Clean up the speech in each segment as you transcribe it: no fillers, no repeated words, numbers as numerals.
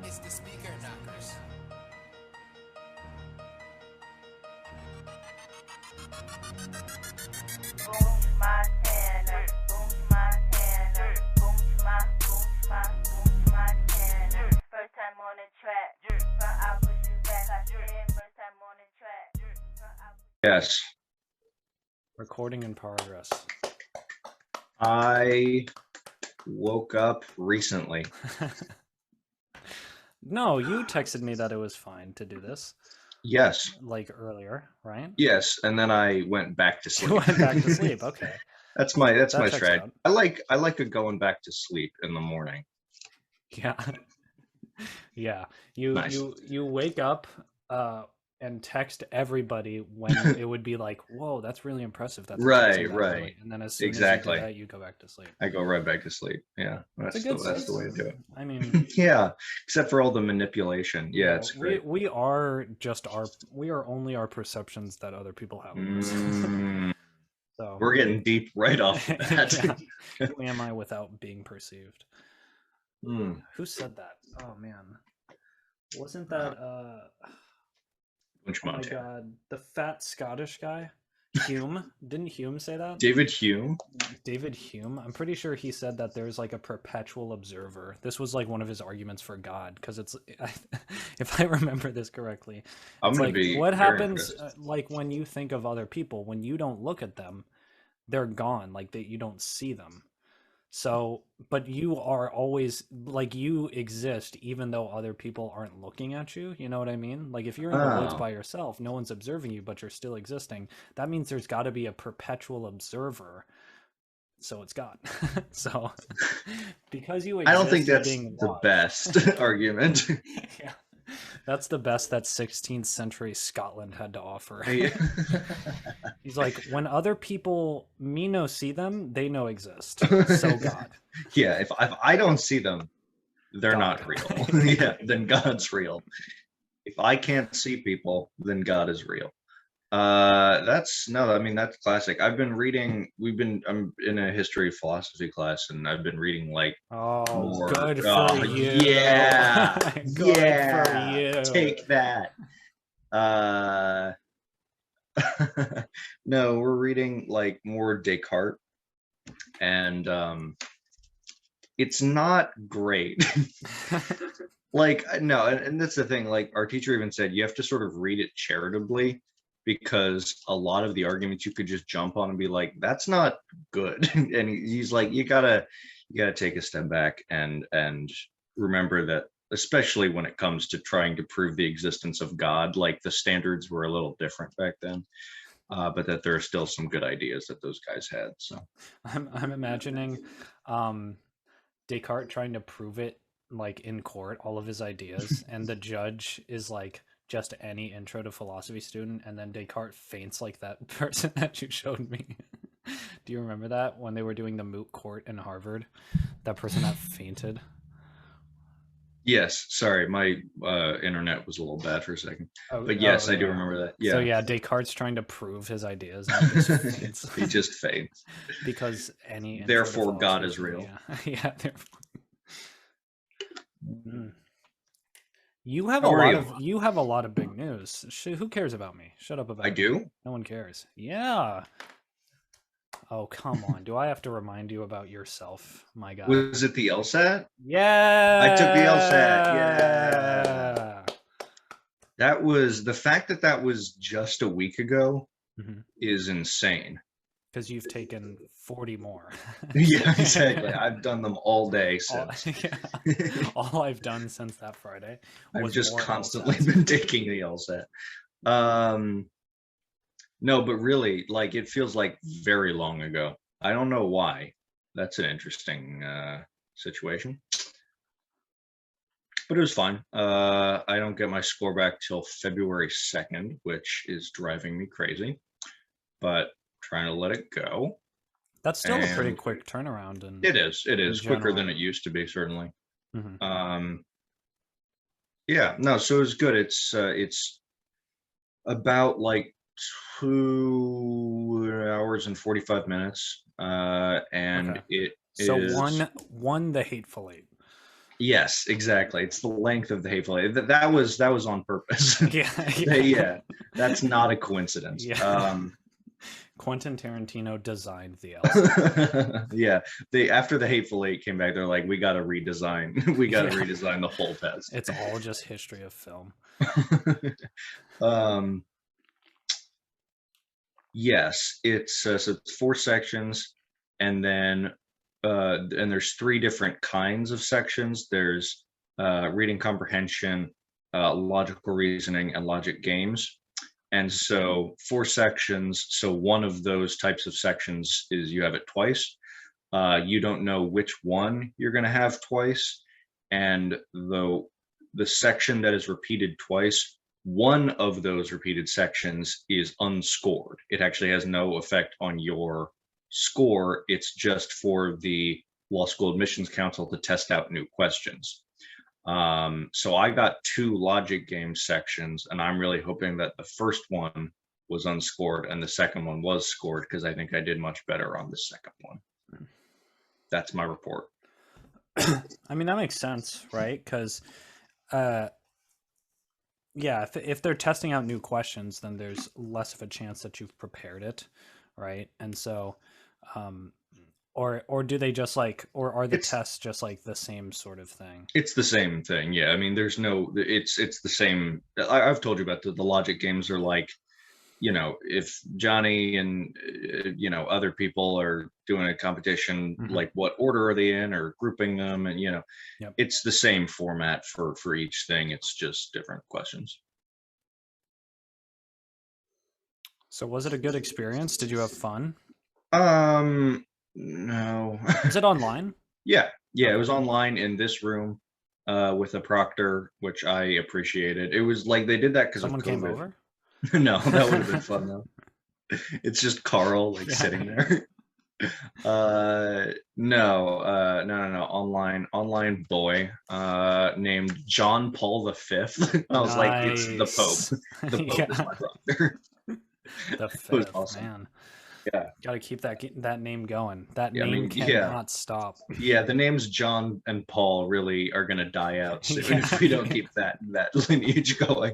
It's the speaker knockers. Boonch Montana, Boonch Montana, Boonch Montana. First time on the track, I'll push you back. I said first time on the track. Yes. Recording in progress. I woke up recently. No, you texted me that it was fine to do this, Yes. like earlier, right? Yes. And then I went back to sleep. You went back to sleep. Okay. That's my That strategy. checks I like a going back to sleep in the morning. Yeah. Yeah. You Nice. you wake up and text everybody when it would be like, whoa, that's really impressive. That's Right, that right. early. And then as soon Exactly. as you do that, you go back to sleep. I go right back to sleep. Yeah. That's It's a good the way to system. do it. I mean, Yeah. Except for all the manipulation. Yeah, it's great. we are only our perceptions that other people have of us. So We're getting deep right off the bat. yeah. Who am I without being perceived? Mm. Who said that? Oh man, wasn't that Which oh my Montana? god, the fat Scottish guy, Hume? Didn't Hume say that? David Hume? David Hume. I'm pretty sure he said that there's like a perpetual observer. This was like one of his arguments for God, because it's, if I remember this correctly, I'm it's gonna like be what very happens impressed. like when you think of other people, when you don't look at them, they're gone, like that you don't see them. So, but you are always like, you exist even though other people aren't looking at you. You know what I mean? Like if you're in the woods Oh. by yourself, no one's observing you, but you're still existing. That means there's got to be a perpetual observer. So it's God. So because you exist, I don't think you're that's being the watched. best argument. Yeah. That's the best that 16th century Scotland had to offer. He's like, when other people me no see them, they no exist. So God. Yeah, if I don't see them, they're God. not real. Yeah, then God's real. If I can't see people, then God is real. That's classic. I'm in a history philosophy class, and I've been reading like Oh, more. good for Oh, you. yeah. Good Yeah. for you. Take that. No, we're reading like more Descartes, and it's not great. Like, no, and that's the thing, like our teacher even said you have to sort of read it charitably, because a lot of the arguments you could just jump on and be like, that's not good. And he's like, you gotta take a step back and remember that, especially when it comes to trying to prove the existence of God, like the standards were a little different back then, but that there are still some good ideas that those guys had. So I'm imagining Descartes trying to prove it, like in court, all of his ideas, and the judge is like just any intro to philosophy student, and then Descartes faints like that person that you showed me. Do you remember that when they were doing the moot court in Harvard? That person that fainted. yes, sorry, my internet was a little bad for a second, Oh, but yes, oh, I do yeah. remember that. Yeah. So yeah, Descartes trying to prove his ideas, and he just faints. He just faints. Because any intro to Therefore, God is philosophy, real. yeah. Yeah, therefore. You have How a are lot you? of you have a lot of big news. Who cares about me? Shut up about I me. do? No one cares. Yeah. Oh, come on. Do I have to remind you about yourself, my guy? Was it the LSAT? Yeah. I took the LSAT. Yeah. That was, the fact that was just a week ago is insane. Because you've taken 40 more. Yeah, exactly. I've done them all day since. All I've done since that Friday was I've just more constantly LSATs. been taking the LSAT. No, but really, like, it feels like very long ago. I don't know why. That's an interesting situation. But it was fine. I don't get my score back till February 2nd, which is driving me crazy, but trying to let it go. That's still a pretty And quick turnaround. And it is quicker general. than it used to be, certainly. Yeah, no, so it was good. It's about like 2 hours and 45 minutes, and Okay. it So is one the Hateful Eight. Yes, exactly. It's the length of the hateful eight. That was on purpose. Yeah, Yeah, that's not a coincidence. Yeah. Quentin Tarantino designed the LSAT. Yeah, they after the Hateful Eight came back, they're like, we got to redesign. We got to Yeah. redesign the whole test. It's all just history of film. Yes, it's so it's 4 sections, and then and there's 3 different kinds of sections. There's reading comprehension, logical reasoning, and logic games. And so 4 sections. So one of those types of sections is you have it twice. You don't know which one you're going to have twice, and the section that is repeated twice, one of those repeated sections is unscored. It actually has no effect on your score. It's just for the Law School Admissions Council to test out new questions. So I got 2 logic game sections, and I'm really hoping that the first one was unscored and the second one was scored, because I think I did much better on the second one. That's my report. I mean, that makes sense, right? Because, yeah, if they're testing out new questions, then there's less of a chance that you've prepared it, right? And so, or do they just like, or are the tests just like the same sort of thing? It's the same thing, yeah. I mean, there's no, it's the same. I've told you about the logic games are like, you know, if Johnny and you know, other people are doing a competition, like what order are they in, or grouping them, and you know, it's the same format for each thing. It's just different questions. So was it a good experience? Did you have fun? No. Is it online? Yeah, it was online in this room with a proctor, which I appreciated. It was like they did that because of COVID. Someone came over? No, that would have been fun though. It's just Carl like sitting there. No. Online boy named John Paul V. I was like, it's the Pope. The Pope is my brother. The Fifth, was awesome. Man. Yeah, got to keep that name going. That name cannot stop. Yeah, the names John and Paul really are gonna die out soon if we don't keep that lineage going.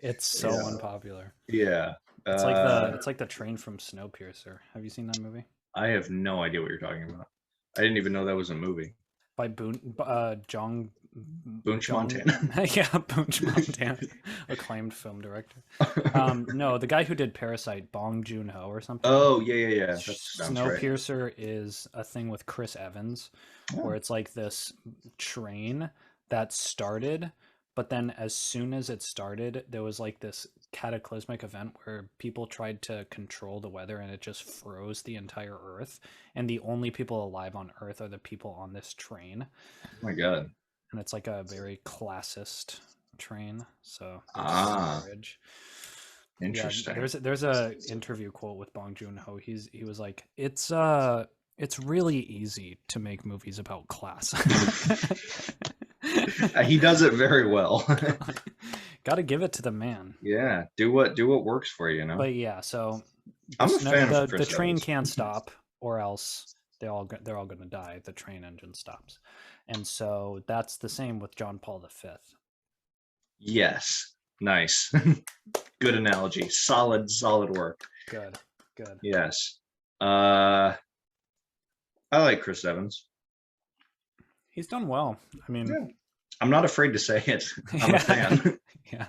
It's so unpopular. Yeah, it's like the train from Snowpiercer. Have you seen that movie? I have no idea what you're talking about. I didn't even know that was a movie. By Boonch, Montana. Yeah, Boonch Montana, acclaimed film director. No, the guy who did Parasite, Bong Joon-ho or something. Oh yeah. Snowpiercer right. Is a thing with Chris Evans, where it's like this train that started, but then as soon as it started, there was like this cataclysmic event where people tried to control the weather and it just froze the entire Earth, and the only people alive on Earth are the people on this train. Oh my god. And it's like a very classist train, so interesting. Yeah, there's a interview quote with Bong Joon-ho. He was like, it's really easy to make movies about class. He does it very well. Got to give it to the man. Yeah, do what works for you, you know. But yeah, so I'm a fan of the train can't stop, or else they're all going to die. The train engine stops, and so that's the same with John Paul V. Yes, nice, good analogy. Solid work. Good. Yes, I like Chris Evans. He's done well. I mean, I'm not afraid to say it. I'm a fan. Yeah.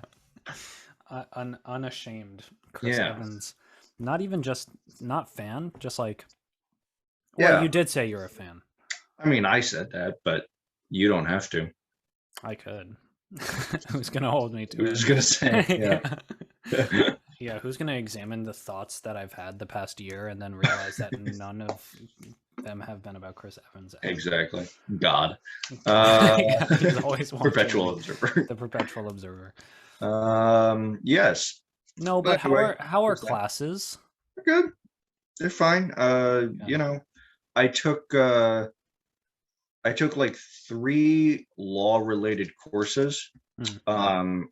Unashamed Chris Evans. Not even just not fan, just like, well, you did say you're a fan. I mean, I said that, but you don't have to. I could. Who's going to hold me to it? Who's going to say, yeah, who's going to examine the thoughts that I've had the past year and then realize that none of them have been about Chris Evans? Exactly. God. He's always Perpetual Observer. The Perpetual Observer. Yes. No, but how are classes? They're good. They're fine. You know, I took like 3 law-related courses, kind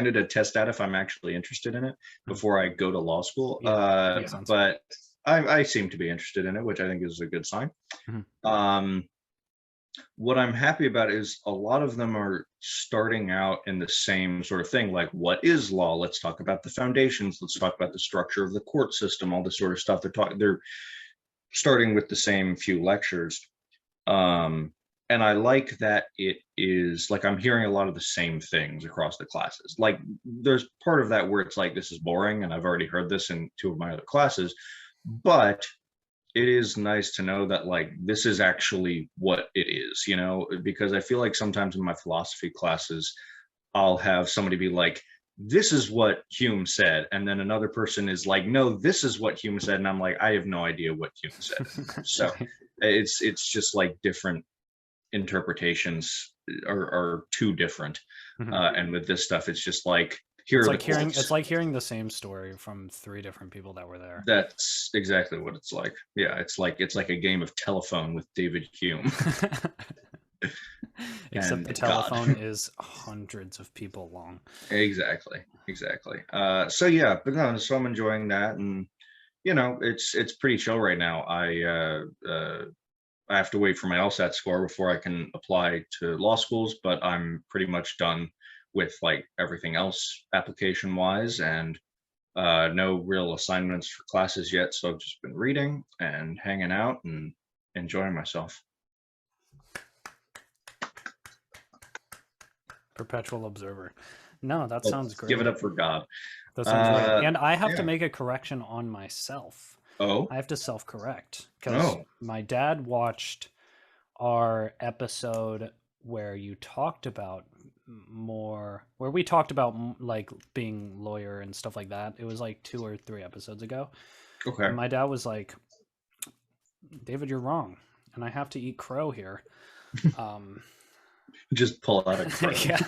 of to test out if I'm actually interested in it before I go to law school. But I seem to be interested in it, which I think is a good sign. what I'm happy about is a lot of them are starting out in the same sort of thing, like what is law? Let's talk about the foundations. Let's talk about the structure of the court system, all this sort of stuff. They're starting with the same few lectures. And I like that it is like I'm hearing a lot of the same things across the classes. Like there's part of that where it's like this is boring and I've already heard this in 2 of my other classes, but it is nice to know that like this is actually what it is, you know, because I feel like sometimes in my philosophy classes I'll have somebody be like, this is what Hume said, and then another person is like, no, this is what Hume said, and I'm like, I have no idea what Hume said. So it's just like different interpretations are too different. And with this stuff it's just like here It's are like the hearing quotes. it's like hearing the same story from 3 different people that were there. That's exactly what it's like. Yeah, it's like a game of telephone with David Hume. Except And the God. telephone is hundreds of people long. Exactly. So yeah, but no, so I'm enjoying that, and you know, it's pretty chill right now. I have to wait for my LSAT score before I can apply to law schools, but I'm pretty much done with like everything else application wise, and no real assignments for classes yet. So I've just been reading and hanging out and enjoying myself. Perpetual Observer. No, that Well, sounds great. give it up for God. That sounds great. And I have yeah. to make a correction on myself. Oh, I have to self-correct because my dad watched our episode where you talked about where we talked about like being lawyer and stuff like that. It was like 2 or 3 episodes ago. okay. And my dad was like, David, you're wrong. And I have to eat crow here. Just pull out a crow. Yeah.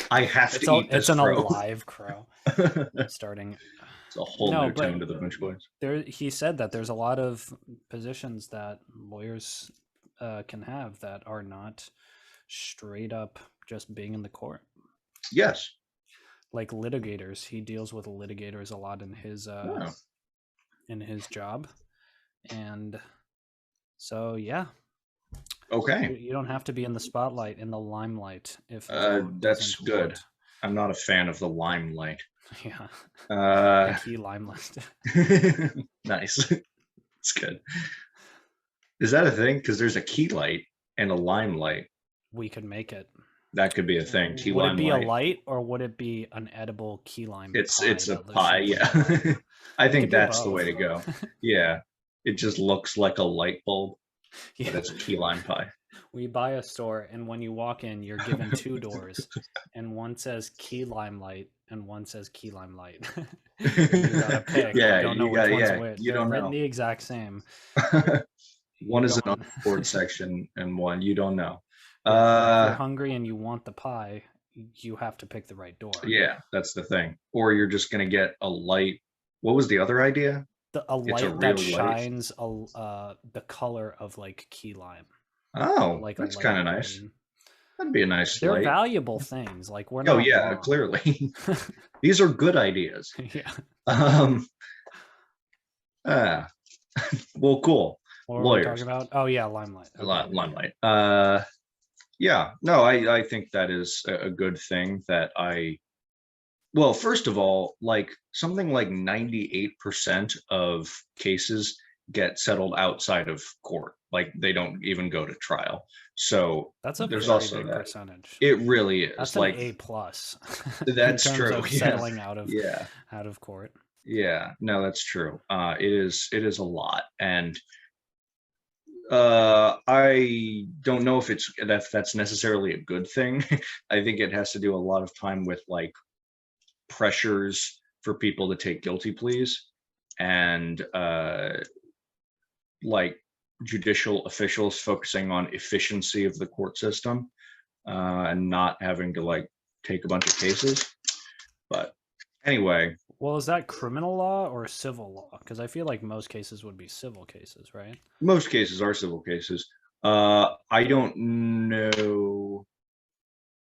I have to eat this It's an crow. alive crow. Starting. It's a whole new tone to the Boonch boys. He said that there's a lot of positions that lawyers can have that are not straight up just being in the court. Yes. Like litigators. He deals with litigators a lot in his job. And so, yeah. Okay. You don't have to be in the spotlight, in the limelight. If that's good. I'm not a fan of the limelight. Yeah. The key limelight. Nice. It's good. Is that a thing? Because there's a key light and a limelight. We could make it. That could be a thing. Key would limelight. It be a light or would it be an edible key lime? It's a pie. Yeah. I think that's the way to go. Yeah. It just looks like a light bulb. Yeah. But it's a key lime pie. We buy a store, and when you walk in, you're given 2 doors, and one says key limelight, and one says key limelight. You gotta pick. Yeah, you don't know which one's which. You don't know. The exact same. One is an unboard section, and one you don't know. If you're hungry and you want the pie, you have to pick the right door. Yeah, that's the thing. Or you're just gonna get a light. What was the other idea? A light that shines the color of like key lime. Oh, like that's kind of nice. That'd be a nice They're light. Valuable things. Like we're not. Oh yeah, wrong. Clearly. These are good ideas. Yeah. Well, cool. What were we talking about? Oh yeah, limelight. Okay. Limelight. Yeah. No, I think that is a good thing that well, first of all, like something like 98% of cases get settled outside of court. Like they don't even go to trial. So that's there's also big that percentage. It really is. That's like an A+. That's in terms true. Of settling out of court. Yeah, no, that's true. It is a lot, and I don't know if that's necessarily a good thing. I think it has to do a lot of time with like pressures for people to take guilty pleas, and like judicial officials focusing on efficiency of the court system, and not having to like take a bunch of cases. But anyway. Well, is that criminal law or civil law? Because I feel like most cases would be civil cases, right? Most cases are civil cases. I don't know.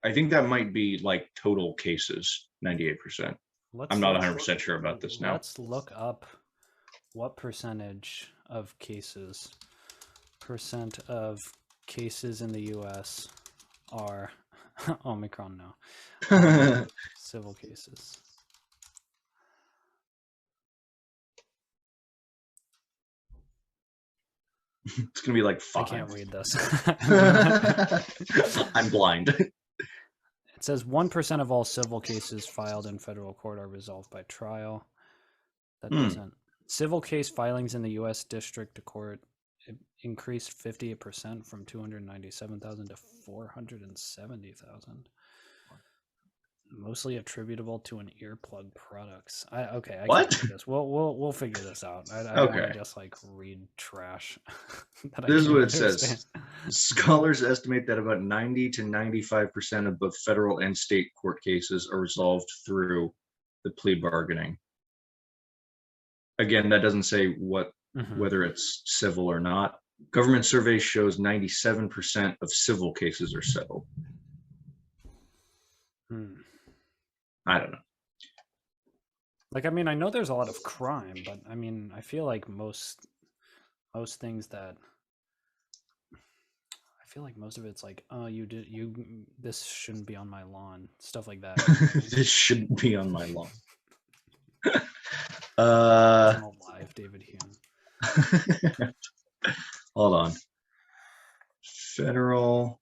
I think that might be like total cases, 98%. I'm not 100% sure about this now. Let's look up what percentage of cases, percent of cases in the U.S. are Omicron now. Civil cases. It's gonna be like 5. I can't read this. I'm blind. It says 1% of all civil cases filed in federal court are resolved by trial. That doesn't. Civil case filings in the U.S. District Court increased 58% from 297,000 to 470,000. Mostly attributable to an earplug products. Okay, I What? can't read this. We'll figure this out. I don't want to just like read trash. This is what it says. Scholars estimate that about 90 to 95% of both federal and state court cases are resolved through the plea bargaining. Again, that doesn't say whether it's civil or not. Government survey shows 97% of civil cases are settled. I don't know. Like, I mean, I know there's a lot of crime, but I mean, I feel like most things that I feel like most of it's like, oh, this shouldn't be on my lawn, stuff like that. This shouldn't be on my lawn. Alive, David Hume. Hold on. Federal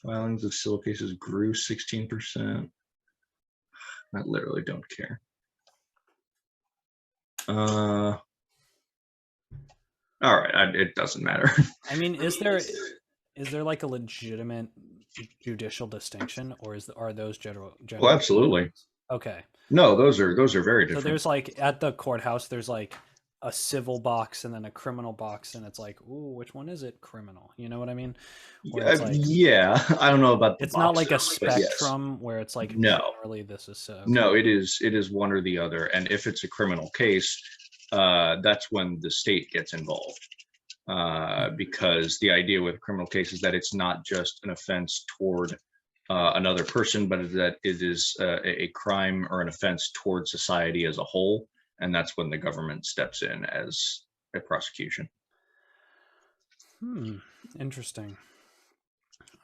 filings of civil cases grew 16%. I literally don't care. All right, it doesn't matter. I mean, is there like a legitimate judicial distinction, or are those general? Oh, absolutely. Okay. No, those are very different. So there's like at the courthouse, there's like a civil box and then a criminal box, and it's like, ooh, which one is it? Criminal. You know what I mean? Like, yeah, I don't know about. It's not like a spectrum where it's like generally this is so. No, it is one or the other, and if it's a criminal case, that's when the state gets involved. Because the idea with criminal case is that it's not just an offense toward another person, but that it is a crime or an offense toward society as a whole, and that's when the government steps in as a prosecution. Interesting.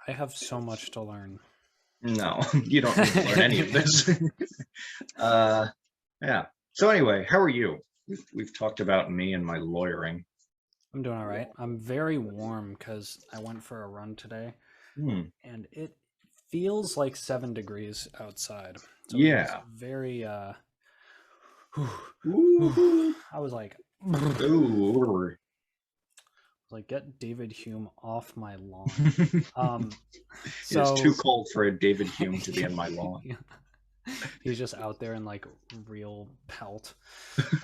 I have so much to learn. No, you don't need to learn any of this. Yeah. So anyway, how are you? We've talked about me and my lawyering. I'm doing all right. I'm very warm because I went for a run today, and it feels like 7 degrees outside. So yeah. Very. I was like, get David Hume off my lawn. It's too cold for a David Hume to be in my lawn. He's just out there in like real pelt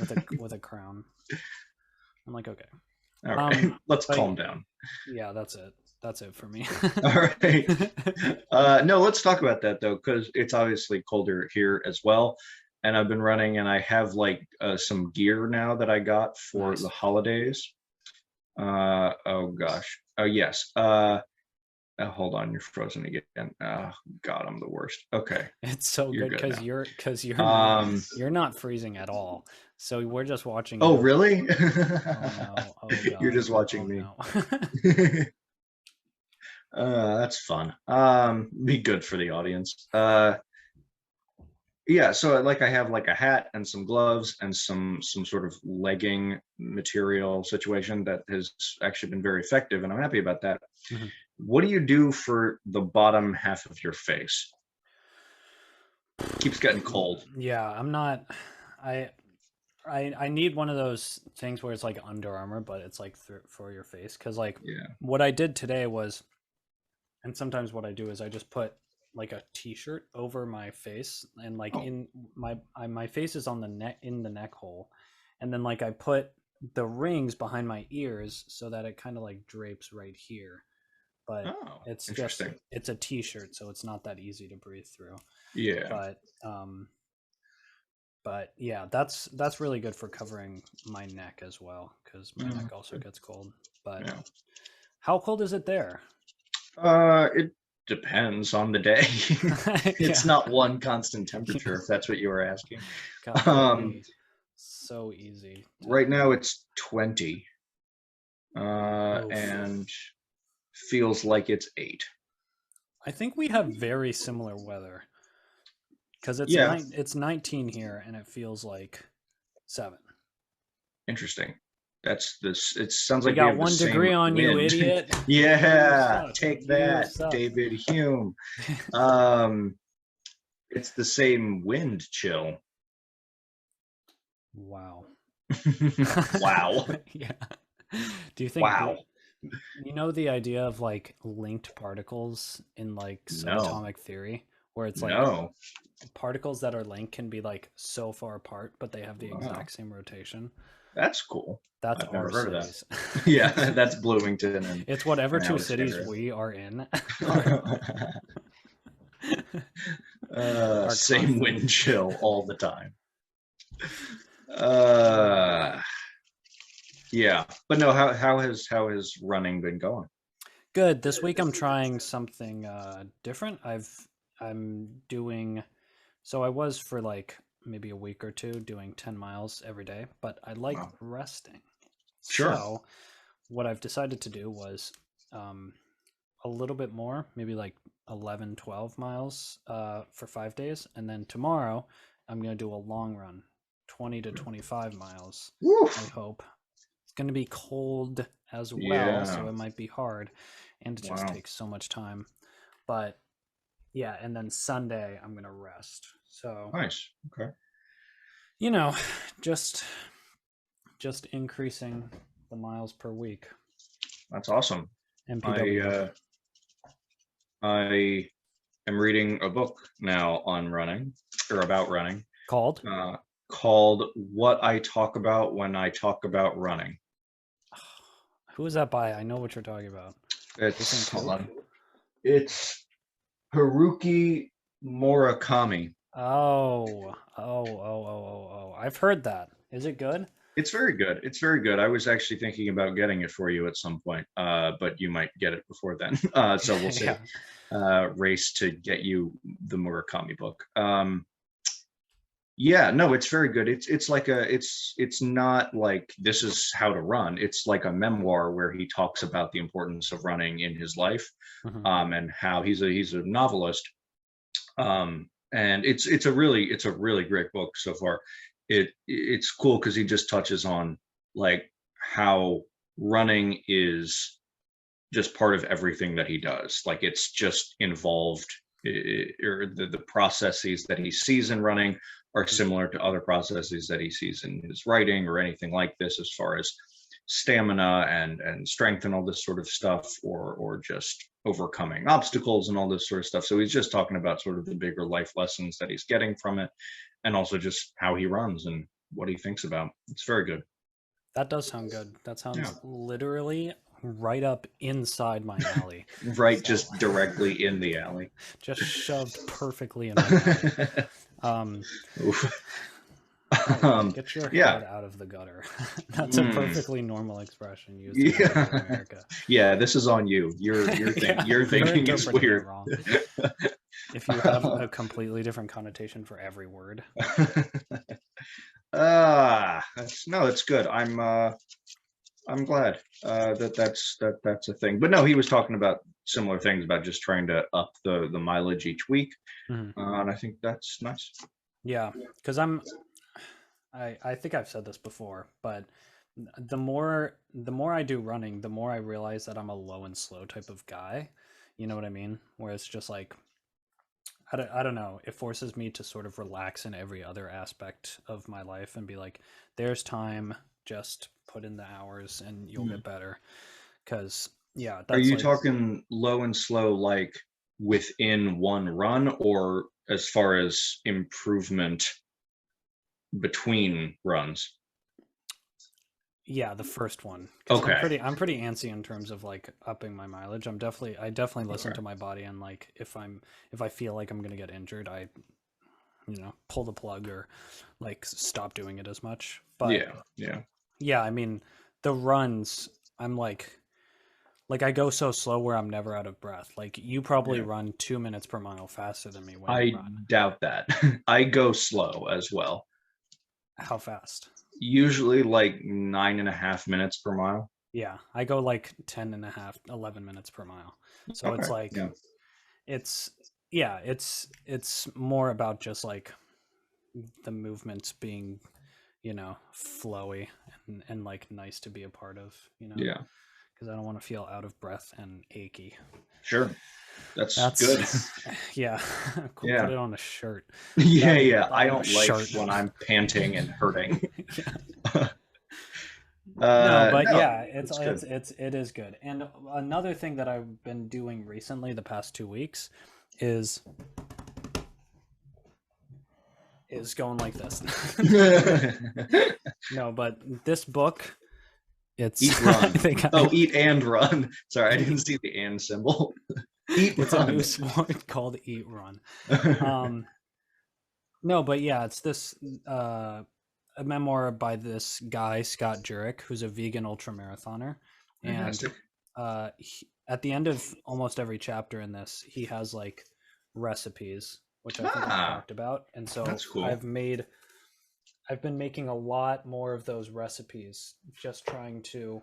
with a crown. I'm like, okay. All right, let's calm down. Yeah, that's it for me. All right. No, let's talk about that though, because it's obviously colder here as well. And I've been running, and I have like some gear now that I got for the holidays. Oh gosh. Oh yes. Hold on, you're frozen again. Oh God, I'm the worst. Okay. It's so good because you're not freezing at all. So we're just watching. Oh really? Oh, no. Oh, God. You're just watching me. No. That's fun. Be good for the audience. Yeah, so like I have like a hat and some gloves and some sort of legging material situation that has actually been very effective, and I'm happy about that. What do you do for the bottom half of your face? Keeps getting cold. Yeah, I'm not. I need one of those things where it's like Under Armour, but it's like for your face. Because like what I did today was, and sometimes what I do is I just put like a t-shirt over my face, and like in my face is on the neck, in the neck hole, and then like I put the rings behind my ears so that it kind of like drapes right here. But it's just it's a t-shirt, so it's not that easy to breathe through. Yeah. But yeah, that's really good for covering my neck as well, because my neck also gets cold. But how cold is it there? It depends on the day. It's not one constant temperature, if that's what you were asking. So easy. Right now it's 20. And feels like it's 8. I think we have very similar weather because Yeah. it's 19 here and it feels like 7. Interesting. That's this. It sounds We like we got have the 1 degree same on you, wind. idiot. Yeah, You take suck. that, You suck. David Hume. It's the same wind chill. Wow. Wow. Yeah. Do you think Wow. you know the idea of like linked particles in like No. subatomic theory, where it's like No. particles that are linked can be like so far apart, but they have the Wow. exact same rotation. That's cool. That's I've never our heard of cities. that. Yeah, that's Bloomington and It's whatever and 2 cities Alexandria. we are in. Same constant. wind chill all the time. Yeah, but no. How has running been going? Good. This week I'm trying something different. I'm doing so I was for like maybe a week or two doing 10 miles every day, but I like Wow. resting. Sure. So what I've decided to do was a little bit more, maybe like 11, 12 miles for 5 days. And then tomorrow I'm going to do a long run, 20 to 25 miles. Woof. I hope. It's going to be cold as well, Yeah. so it might be hard. And it just Wow. takes so much time. But yeah, and then Sunday I'm going to rest. So, Nice. Okay. you know, just increasing the miles per week. That's awesome. MPW. I am reading a book now on running, or about running, Called? called What I Talk About When I Talk About Running. Who is that by? I know what you're talking about. It's hold on. It's Haruki Murakami. Oh. I've heard that. Is it good? It's very good. It's very good. I was actually thinking about getting it for you at some point, but you might get it before then. So we'll see. Yeah. Race to get you the Murakami book. Yeah, no, it's very good. It's like it's not like this is how to run. It's like a memoir where he talks about the importance of running in his life, Mhm. and how he's a novelist. And it's a really great book so far. It's cool because he just touches on like how running is just part of everything that he does. Like it's just involved, or the processes that he sees in running are similar to other processes that he sees in his writing or anything like this, as far as stamina and strength and all this sort of stuff, or just overcoming obstacles and all this sort of stuff. So he's just talking about sort of the bigger life lessons that he's getting from it, and also just how he runs and what he thinks about. It's very good. That does sound good. That sounds Yeah. literally right up inside my alley. Right, So- just directly in the alley. Just shoved perfectly in my alley. Oof. Get your yeah. head out of the gutter. That's a perfectly normal expression used in Yeah. America. Yeah, this is on you. You're Yeah, you're thinking it's interpreting it weird. wrong. If you have a completely different connotation for every word. No, it's good. I'm glad that's a thing. But no, he was talking about similar things, about just trying to up the mileage each week. Mhm. And I think that's nice. Yeah, because I think I've said this before, but the more I do running, the more I realize that I'm a low and slow type of guy. You know what I mean? Where it's just like, I don't know. It forces me to sort of relax in every other aspect of my life and be like, there's time, just put in the hours and you'll get better. Because, yeah. Are you talking low and slow like within one run, or as far as improvement between runs? Yeah, the first one. 'Cause Okay. I'm pretty antsy in terms of like upping my mileage. I definitely listen to my body, and like if I feel like I'm gonna get injured, I pull the plug or like stop doing it as much. But yeah, I mean the runs, I'm like I go so slow where I'm never out of breath. Like you probably run 2 minutes per mile faster than me when you run. I doubt that. I go slow as well. How fast? Usually like 9.5 minutes per mile. Yeah, I go like 10 and a half, 11 minutes per mile. So it's Okay. like, Yeah. it's more about just like the movements being, flowy and like nice to be a part of, Yeah. because I don't want to feel out of breath and achy. Sure. That's That's good. yeah. Cool. Yeah. Put it on a shirt. Yeah. That'd be Yeah. I a don't like shirt. when I'm panting and hurting. Yeah. No, but No, yeah, it's good. it is good. And another thing that I've been doing recently, the past 2 weeks, is going like this. No, but this book, it's Eat, run. I think Eat and run. Sorry, I didn't see the and symbol. Eat, it's run. a new sport called Eat Run. No, but yeah, it's this a memoir by this guy Scott Jurek, who's a vegan ultramarathoner, Fantastic. and at the end of almost every chapter in this, he has like recipes, which I think I've talked about, and so That's cool. I've been making a lot more of those recipes, just trying to,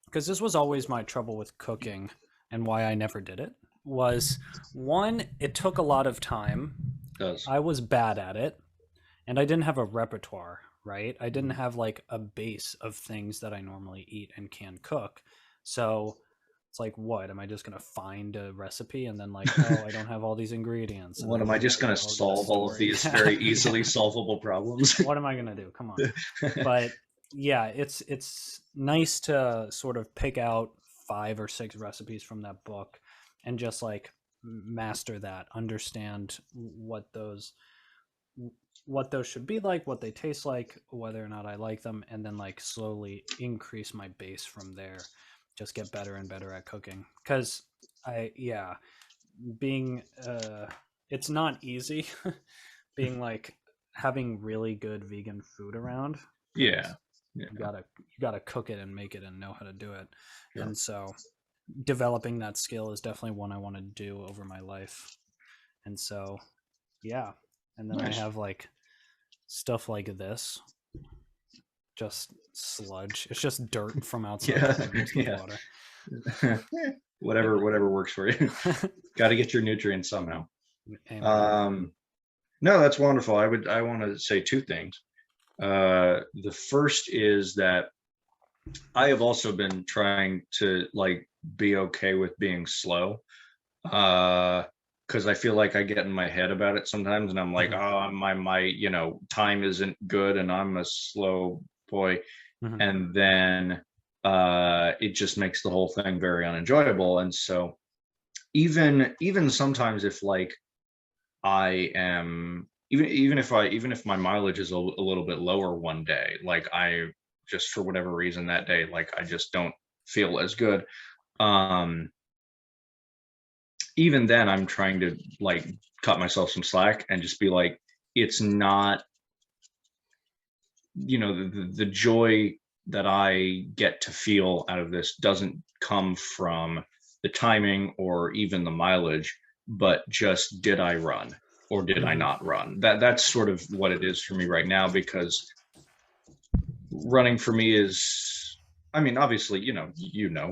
because this was always my trouble with cooking and why I never did it. Was one, it took a lot of time. It does. I was bad at it, and I didn't have a repertoire, right? I didn't have like a base of things that I normally eat and can cook. So it's like, what? Am I just going to find a recipe and then like, oh, I don't have all these ingredients. What am I just going to solve all of these very easily solvable problems? What am I going to do? Come on. But yeah, it's nice to sort of pick out 5 or 6 recipes from that book and just like master that, understand what those should be like, what they taste like, whether or not I like them, and then like slowly increase my base from there. Just get better and better at cooking, because being it's not easy being like having really good vegan food around. Yeah. You gotta cook it and make it and know how to do it. Sure. And so developing that skill is definitely one I want to do over my life. And so yeah, and then Nice. I have like stuff like this, just sludge. It's just dirt from outside. Yeah. Water. Whatever works for you. Got to get your nutrients somehow. Amen. No, that's wonderful. I want to say 2 things. The first is that I have also been trying to like be okay with being slow. Because I feel like I get in my head about it sometimes, and I'm like, oh, my time isn't good, and I'm a slow boy, and then it just makes the whole thing very unenjoyable. And so even sometimes if like I am even if my mileage is a little bit lower one day, like I just for whatever reason that day, like I just don't feel as good. Even then I'm trying to like cut myself some slack and just be like, it's not, the joy that I get to feel out of this doesn't come from the timing or even the mileage, but just did I run or did I not run? That's sort of what it is for me right now, because running for me is, I mean, obviously,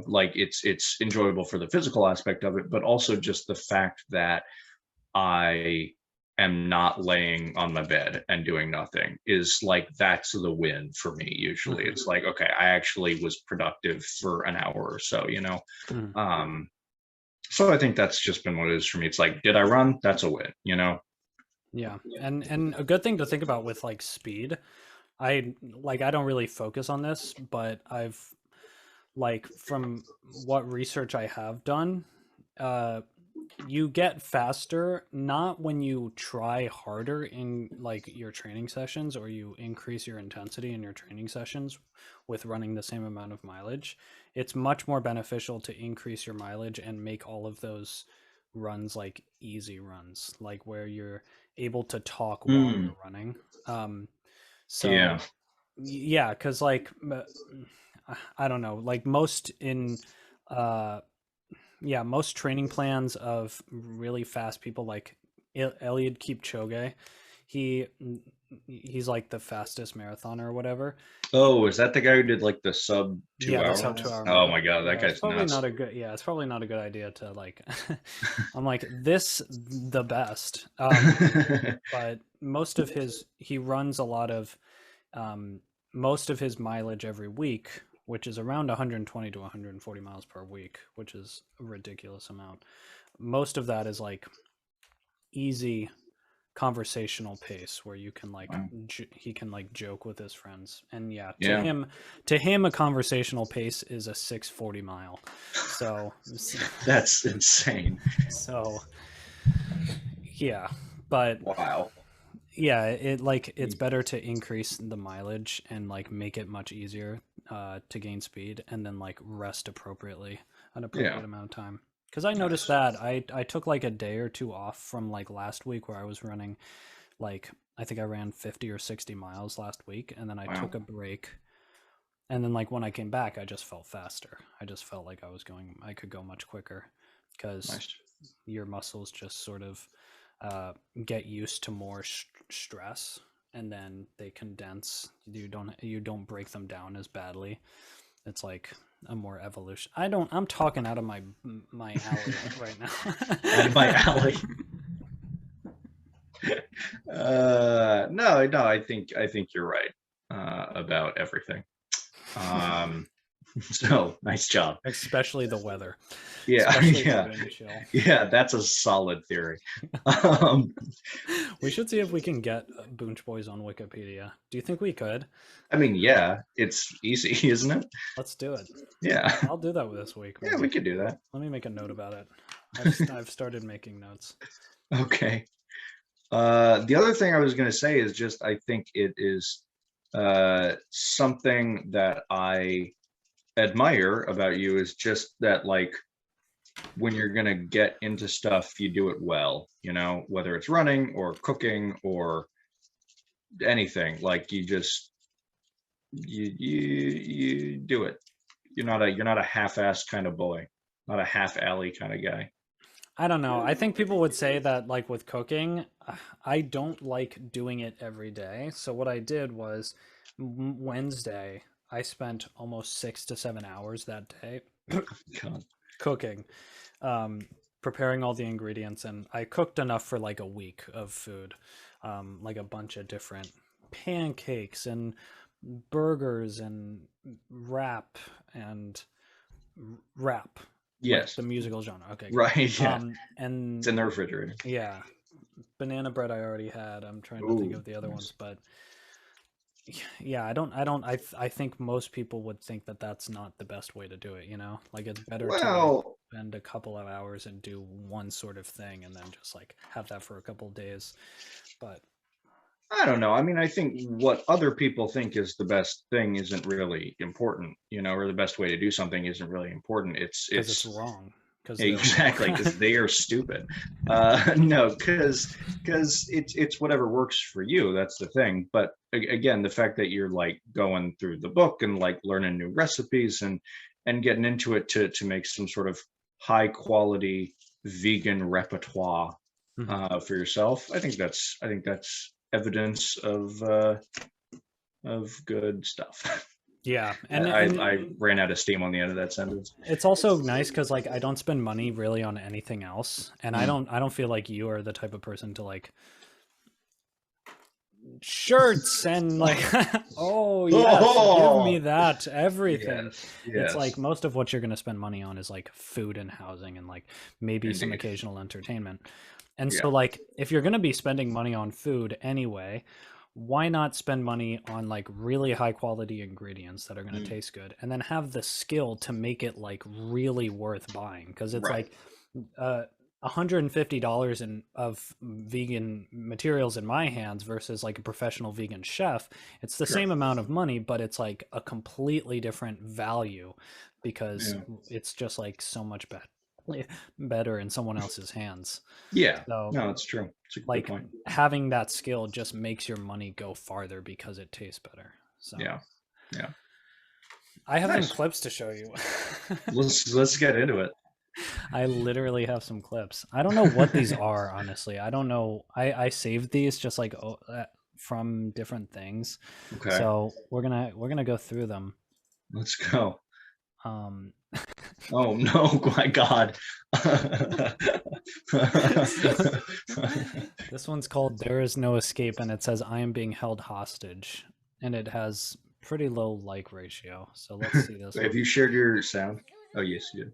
like it's enjoyable for the physical aspect of it, but also just the fact that I am not laying on my bed and doing nothing is like, that's the win for me. Usually it's like, okay, I actually was productive for an hour or so, so I think that's just been what it is for me. It's like, did I run? That's a win, Yeah. And a good thing to think about with like speed, I don't really focus on this, but I've like, from what research I have done, you get faster not when you try harder in like your training sessions, or you increase your intensity in your training sessions with running the same amount of mileage. It's much more beneficial to increase your mileage and make all of those runs like easy runs, like where you're able to talk while you're running. So yeah, because like I don't know, like most training plans of really fast people like Eliud Kipchoge, he's like the fastest marathoner or whatever. Oh, is that the guy who did like the sub 2 Yeah, the hours? sub 2 hour. Oh my god, that Yeah, guy's it's probably nuts. not a good. Yeah, it's probably not a good idea to like. I'm like this the best, but most of his he runs a lot of, most of his mileage every week, which is around 120 to 140 miles per week, which is a ridiculous amount. Most of that is like easy conversational pace where you can like Wow. he can like joke with his friends, and yeah, Yeah. to him a conversational pace is a 640 mile. So That's insane. so yeah, but Wow. yeah, it's better to increase the mileage and like make it much easier to gain speed, and then like rest appropriately an appropriate Yeah. amount of time. Because I noticed that I took like a day or two off from like last week where I was running, like I think I ran 50 or 60 miles last week, and then I Wow. took a break, and then like when I came back I just felt faster. I just felt like I could go much quicker, because Nice. your muscles just sort of get used to more stress, and then they condense. You don't break them down as badly. It's like a more evolution. I'm talking out of my alley right now. Out of my alley. No, I think you're right about everything. So nice job. Especially the weather. Yeah, Especially yeah, the wind chill. yeah. That's a solid theory. We should see if we can get Boonch Boys on Wikipedia. Do you think we could? I mean, yeah, it's easy, isn't it? Let's do it. Yeah, I'll do that this week. yeah, we could do that. Let me make a note about it. I've started making notes. Okay. The other thing I was going to say is just I think it is something that I admire about you is just that, like, when you're going to get into stuff, you do it well, you know, whether it's running or cooking or anything. Like, you just you do it. You're not a half-assed kind of boy, not a half-alley kind of guy. I don't know. I think people would say that, like with cooking, I don't like doing it every day. So what I did was Wednesday, I spent almost 6 to 7 hours that day God. cooking, preparing all the ingredients, and I cooked enough for like a week of food, like a bunch of different pancakes and burgers and wrap and wrap. Yes. The musical genre. Okay. Right. Yeah. And It's in the refrigerator. yeah, banana bread I already had. I'm trying to think of the other ones, but yeah, I think most people would think that that's not the best way to do it, you know? Like, it's better to like spend a couple of hours and do one sort of thing and then just like have that for a couple of days. But I don't know. I mean, I think what other people think is the best thing isn't really important, you know, or the best way to do something isn't really important. it's wrong. Exactly, because they are stupid. No, because it's whatever works for you. That's the thing. But again, the fact that you're like going through the book and like learning new recipes and getting into it to make some sort of high quality vegan repertoire for yourself, I think that's evidence of good stuff. Yeah, and I ran out of steam on the end of that sentence. It's also nice because like I don't spend money really on anything else, and I don't feel like you are the type of person to like shirts and like oh yes, give me that everything. Yes. It's like most of what you're going to spend money on is like food and housing and like maybe some occasional entertainment. And so like if you're going to be spending money on food anyway, why not spend money on like really high quality ingredients that are going to taste good, and then have the skill to make it like really worth buying? Because it's like $150 of vegan materials in my hands versus like a professional vegan chef. It's the same amount of money, but it's like a completely different value because it's just like so much better in someone else's hands. So, no, it's true. It's a good like point. having that skill just makes your money go farther because it tastes better. So yeah I have some clips to show you. let's get into it. I literally have some clips. I don't know what these are, honestly. I don't know. I saved these just like from different things. Okay. So we're gonna go through them. Let's go. Um, Oh no, my God. this one's called "There Is No Escape," and it says "I am being held hostage," and it has pretty low like ratio. So let's see this. Wait, have you shared your sound? Oh yes, you did.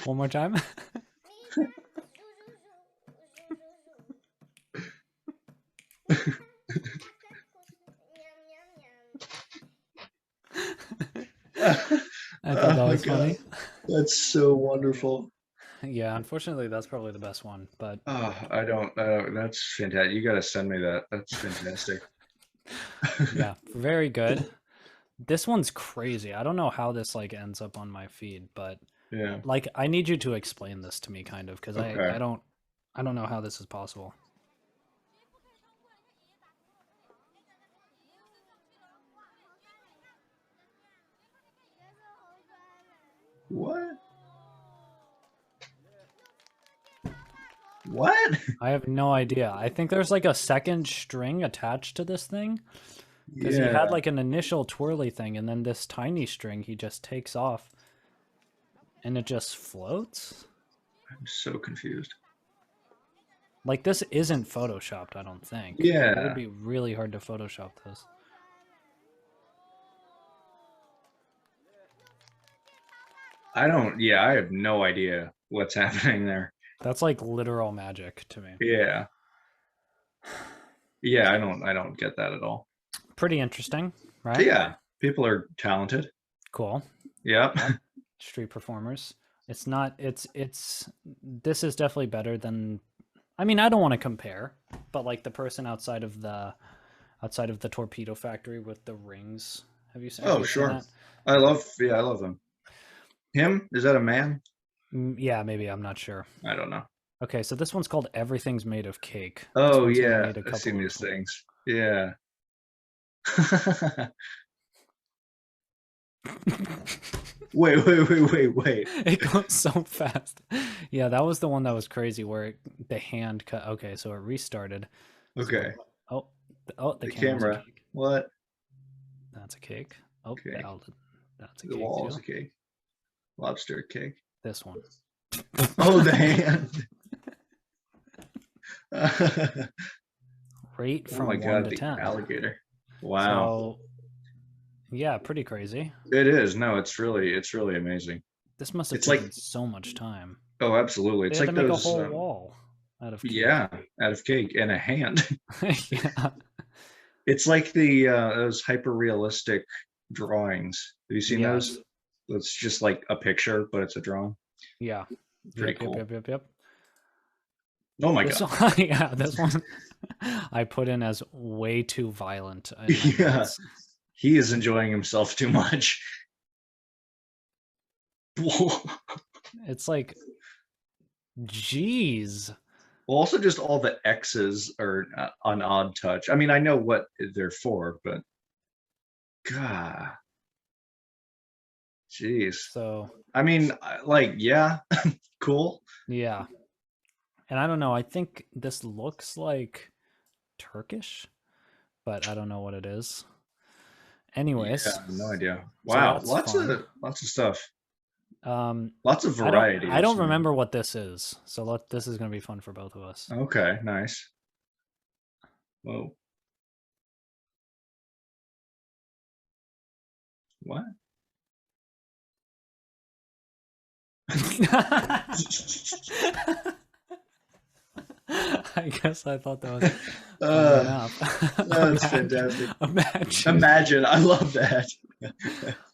One more time. I thought that was funny. That's so wonderful. Yeah, unfortunately, that's probably the best one. But Oh, I don't. That's fantastic. You gotta send me that. That's fantastic. yeah, very good. This one's crazy. I don't know how this like ends up on my feed, but Yeah. like I need you to explain this to me, kind of, because Okay. I don't know how this is possible. What? What? I have no idea. I think there's like a second string attached to this thing. Because he had like an initial twirly thing, and then this tiny string he just takes off, and it just floats. I'm so confused. Like this isn't photoshopped, I don't think. Yeah. It would be really hard to Photoshop this. Yeah, I have no idea what's happening there. That's like literal magic to me. Yeah. Yeah, I don't get that at all. Pretty interesting, right? Yeah, people are talented. Cool. Yep. Street performers. It's not this is definitely better than, I mean, I don't want to compare, but like the person outside of the torpedo factory with the rings. Have you seen Oh, sure. that? I love him. Him? Is that a man? Yeah, maybe. I'm not sure. I don't know. Okay, so this one's called Everything's Made of Cake. Oh, yeah. I've seen these things. Yeah. Wait. It goes so fast. Yeah, that was the one that was crazy where the hand cut. Okay, so it restarted. Okay. So, the camera. What? That's a cake. Oh, cake. That's a the cake. The wall too. is a cake. Lobster cake. This one. Oh, the hand. Rate from oh my 1 God, to the 10. Alligator. Wow. So, yeah, pretty crazy. It is. No, it's really amazing. This must have taken so much time. Oh, absolutely. It's they had like to make those a whole wall out of cake. Yeah, out of cake and a hand. Yeah. It's like those hyper realistic drawings. Have you seen those? It's just like a picture, but it's a drawing. Yeah. Pretty cool. Yep. Oh my God. Yeah, this one I put in as way too violent. Yeah. He is enjoying himself too much. It's like, geez. Well, also just all the X's are an odd touch. I mean, I know what they're for, but God. Jeez. So, I mean, like, yeah, cool. Yeah. And I don't know, I think this looks like Turkish, but I don't know what it is. Anyways. Yeah, no idea. Wow, so lots of stuff. Lots of variety. I don't remember what this is, so this is going to be fun for both of us. Okay, nice. Whoa. What? I guess I thought that was that's fantastic. Imagine. I love that.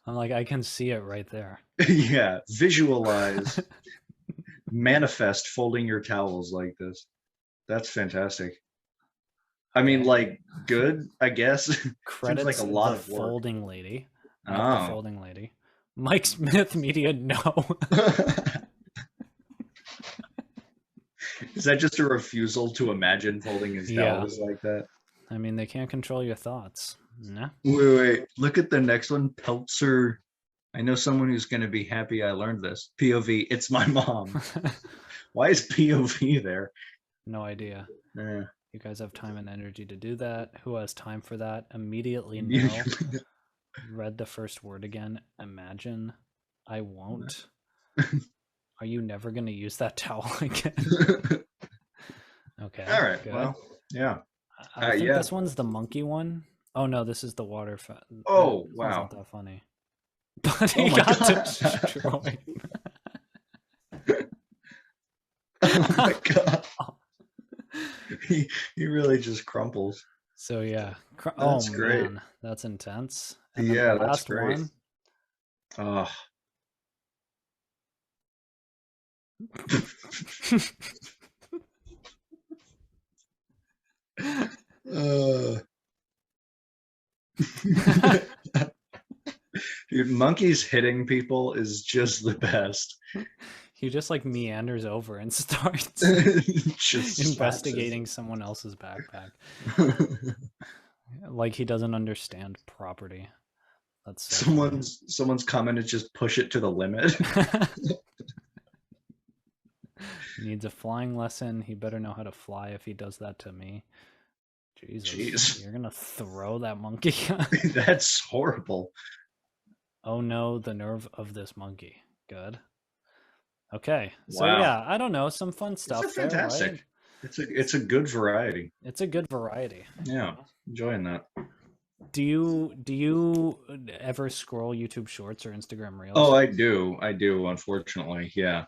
I'm like, I can see it right there. Yeah, visualize, manifest folding your towels like this. That's fantastic. I mean, like, good, I guess. Credits like a lot of work. folding lady. Oh. The folding lady. Mike Smith Media, no. Is that just a refusal to imagine folding his towels like that? I mean, they can't control your thoughts. No. Wait. Look at the next one. Peltzer I know someone who's going to be happy I learned this. POV, it's my mom. Why is POV there? No idea. Eh, You guys have time and energy to do that. Who has time for that? Immediately no. Read the first word again. Imagine. I won't. Are you never going to use that towel again? Okay. All right. Good. Well, yeah. I think yeah. this one's the monkey one. Oh no, this is the water. Oh, This wow. one's not that funny. But he Oh my got God. destroyed. Oh my God. He really just crumples. So yeah. That's great. Man, that's intense. And then Yeah, the that's last great. one. Oh. Dude, monkeys hitting people is just the best. He just like meanders over and starts Just investigating someone else's backpack. Like he doesn't understand property. That's so someone's coming to just push it to the limit. Needs a flying lesson. He better know how to fly if he does that to me. Jesus. Jeez. You're gonna throw that monkey. That's horrible. Oh no, the nerve of this monkey. Good. Okay. So Wow. yeah, I don't know, some fun stuff It's fantastic. there, right? It's a good variety. It's a good variety. Yeah, enjoying that. Do you ever scroll YouTube Shorts or Instagram Reels? Oh, I do, unfortunately. Yeah.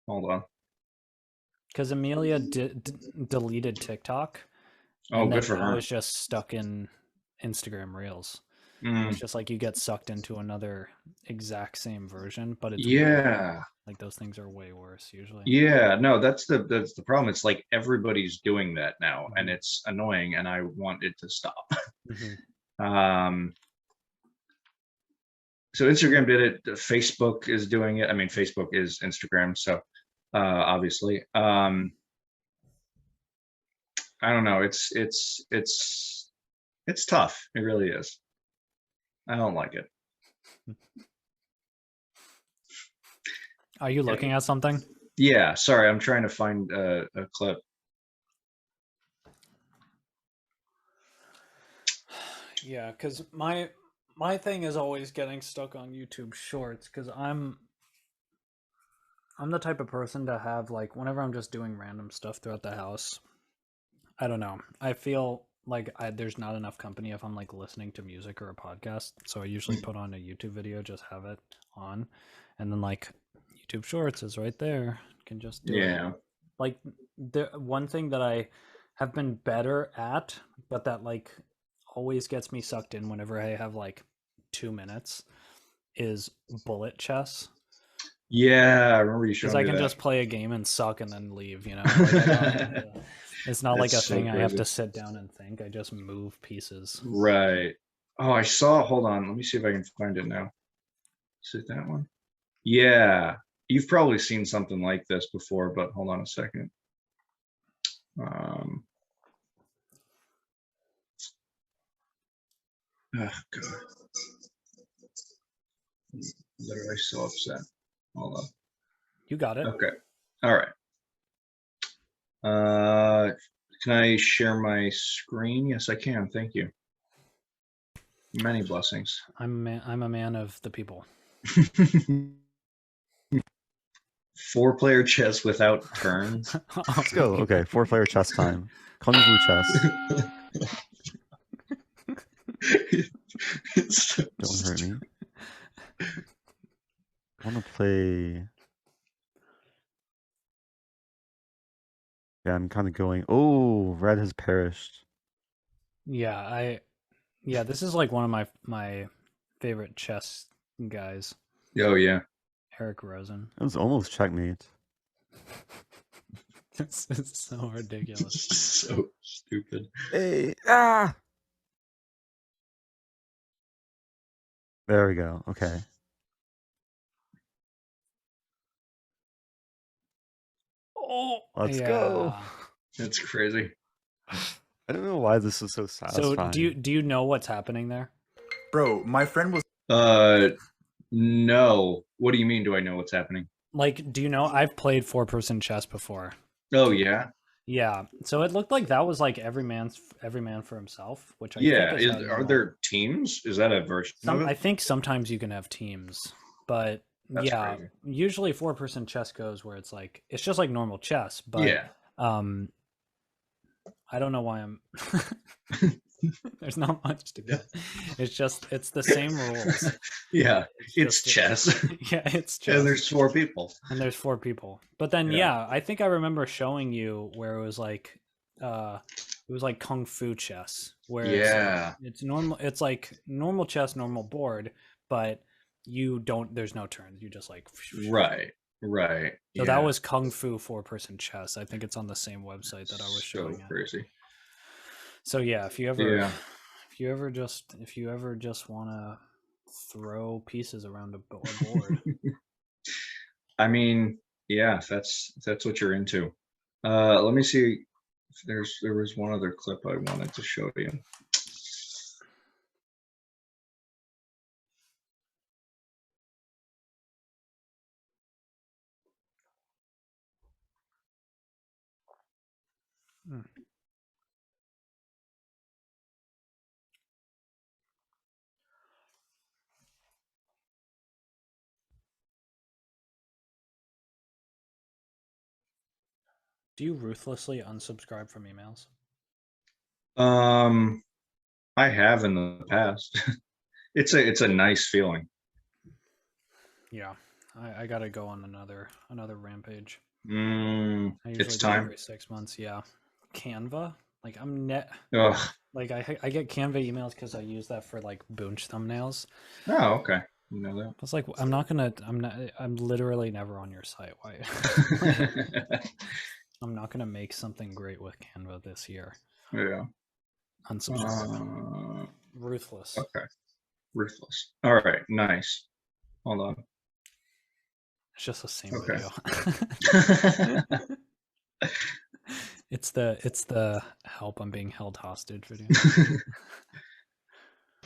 Hold on. Because Amelia deleted TikTok. Oh, and good then for I her. was just stuck in Instagram Reels. Mm, It's just like you get sucked into another exact same version, but it's yeah. like those things are way worse usually. Yeah, no, that's the problem. It's like everybody's doing that now, and Mhm. it's annoying, and I want it to stop. Mhm. So Instagram did it. Facebook is doing it. I mean, Facebook is Instagram, so obviously. I don't know. It's tough. It really is. I don't like it. Are you looking at something? Yeah, sorry, I'm trying to find a clip. Yeah, because my thing is always getting stuck on YouTube Shorts because I'm the type of person to have like whenever I'm just doing random stuff throughout the house, I don't know. I feel like there's not enough company if I'm like listening to music or a podcast. So I usually put on a YouTube video, just have it on, and then like YouTube Shorts is right there. Can just do it. Like the one thing that I have been better at, but that like always gets me sucked in whenever I have like 2 minutes, is bullet chess. Yeah, I remember you showing me Because I can that. just play a game and suck and then leave, you know? Like, it's not like a thing I have to sit down and think. I just move pieces. Right. Oh, I saw. Hold on. Let me see if I can find it now. Is it that one? Yeah. You've probably seen something like this before, but hold on a second. Oh, God. Literally so upset. Hold on. You got it. Okay. All right. Can I share my screen? Yes, I can. Thank you. Many blessings. I'm a man of the people. 4-player chess without turns. Let's go. Okay, 4-player chess time. Kung Fu chess. So Don't hurt me. I want to play. Yeah, I'm kind of going. Oh, red has perished. Yeah, this is like one of my favorite chess guys. Oh yeah. Eric Rosen. It was almost checkmate. This is so ridiculous. So stupid. Hey, ah! There we go. Okay. Oh, Let's go. That's crazy. I don't know why this is so satisfying. So do you know what's happening there? Bro, my friend was No. What do you mean? Do I know what's happening? Like, do you know? I've played 4-person chess before. Oh yeah. Yeah, so it looked like that was like every man for himself, which I Yeah. think is how you Are want- there teams? Is that a version of I it? think sometimes you can have teams, but That's yeah, crazy. usually 4-person chess goes where it's like it's just like normal chess, but Yeah. I don't know why I'm there's not much to get. It's the same rules. Yeah. It's just- chess. Yeah, it's chess. And there's 4 people. And there's 4 people. But then Yeah. I think I remember showing you where it was like kung fu chess where Yeah. it's normal, it's like normal chess, normal board, but there's no turns. You just like Right. So that was kung fu 4-person chess. I think it's on the same website that I was so showing it. crazy. So yeah, if you ever Yeah. if you ever just want to throw pieces around a board. I mean, yeah, if that's what you're into. Let me see if there was one other clip I wanted to show you. Hmm. Do you ruthlessly unsubscribe from emails? I have in the past. It's a nice feeling. Yeah, I gotta go on another rampage. I It's usually do it time. every 6 months. Yeah, Canva. Like I'm net. Ugh. Like I get Canva emails because I use that for like Boonch thumbnails. Oh, okay. You know that. I was like, I'm literally never on your site. Why? I'm not gonna make something great with Canva this year. Yeah. Unsubscribe. Ruthless. Okay. Ruthless. All right. Nice. Hold on. It's just the same Okay. video. It's the help I'm being held hostage video.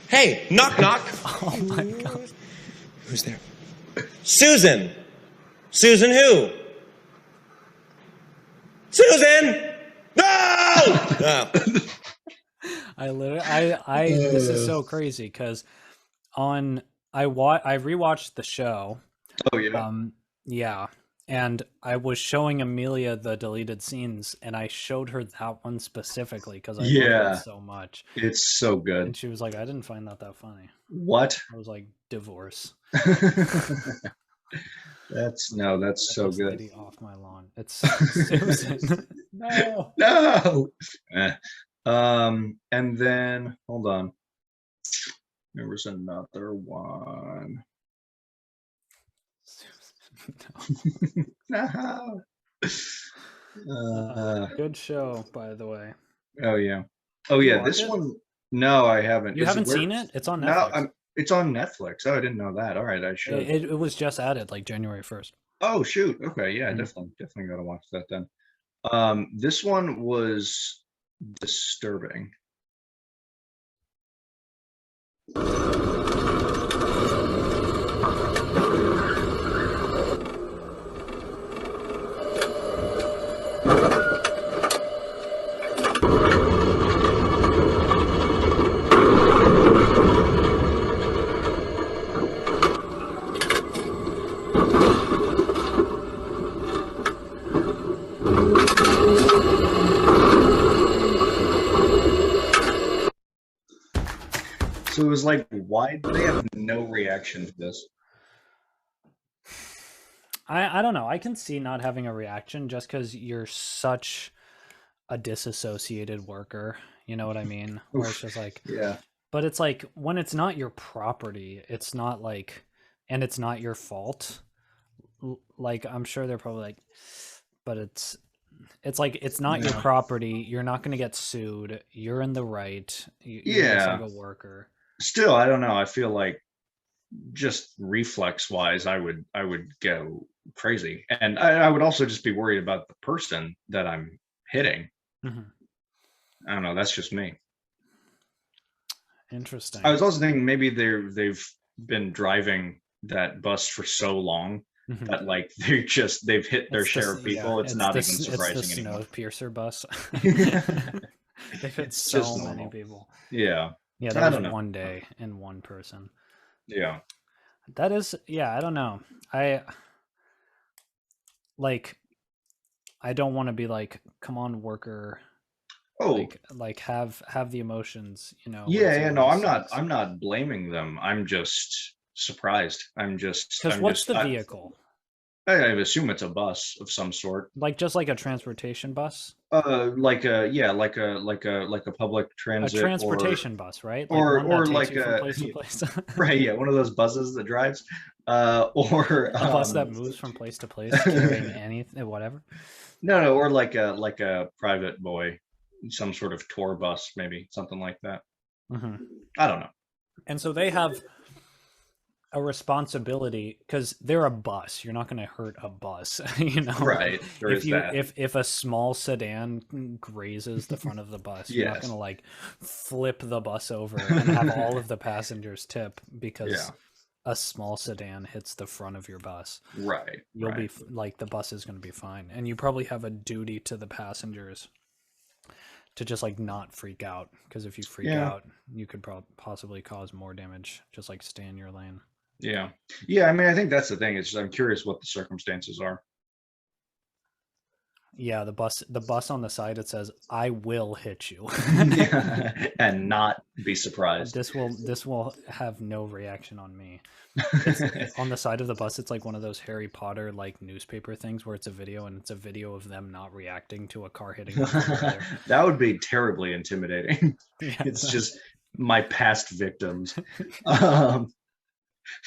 Hey, knock knock. Oh my god. Who's there? Susan. Susan who? Susan! No! Oh. This is so crazy because I rewatched the show. Oh yeah. Yeah, and I was showing Amelia the deleted scenes, and I showed her that one specifically because I loved it so much. It's so good. And she was like, "I didn't find that funny." What? I was like, "Divorce." That's so This good. lady off my lawn. It's Susan. No. No. And then hold on. There was another one. No. Good show, by the way. Oh yeah. Did you Yeah. watch This it? one. No, I haven't. You haven't where- seen it? It's on No, Netflix. it's on Netflix. Oh, I didn't know that. All right, I should. It was just added like January 1st. Oh shoot. Okay, yeah, Mhm. definitely gotta watch that then. This one was disturbing. So it was like, why do they have no reaction to this? I don't know. I can see not having a reaction just because you're such a disassociated worker. You know what I mean? Where it's just like, Yeah. but it's like when it's not your property, it's not like, and it's not your fault. Like I'm sure they're probably like, but it's like it's not your Yeah. property. You're not going to get sued. You're in the right. You're just Yeah. like a worker. Still, I don't know. I feel like just reflex wise, I would go crazy. And I would also just be worried about the person that I'm hitting. Mhm. I don't know. That's just me. Interesting. I was also thinking maybe they've been driving that bus for so long Mhm. that like they've hit their It's share the of people. It's not even surprising it's the anymore. Snowpiercer bus. They've hit It's so just many normal. people. Yeah, Yeah, I that was don't know. one day and one person. Yeah, That is, yeah, I don't know. I like, I don't want to be like, come on, worker, oh like have the emotions, but yeah, it's, it yeah. No, really I'm not. sucks. I'm not blaming them. I'm just surprised. Because what's the vehicle? I assume it's a bus of some sort. Like just like a transportation bus? Like a yeah, like a public A transit transportation bus, right? Like one that or takes like you from a place to place. right, yeah, one of those buses that drives, or A bus that moves from place to place carrying anything, whatever. no, or like a private boy, some sort of tour bus, maybe something like that. Hmm. I don't know. And so they have a responsibility because they're a bus. You're not going to hurt a bus, Right, there if is that. if a small sedan grazes the front of the bus, you're not Yes. going to like flip the bus over and have all of the passengers tip because Yeah. a small sedan hits the front of your bus. Right. You'll right. be like, the bus is going to be fine, and you probably have a duty to the passengers to just like not freak out, because if you freak Yeah. out, you could possibly cause more damage. Just like stay in your lane. Yeah. Yeah. I mean, I think that's the thing. It's just, I'm curious what the circumstances are. Yeah, the bus on the side, it says, "I will hit you." Yeah. And not be surprised. This will have no reaction on me. On the side of the bus, it's like one of those Harry Potter like newspaper things where it's a video, and it's a video of them not reacting to a car hitting them. That would be terribly intimidating. Yeah. It's just my past victims. Um,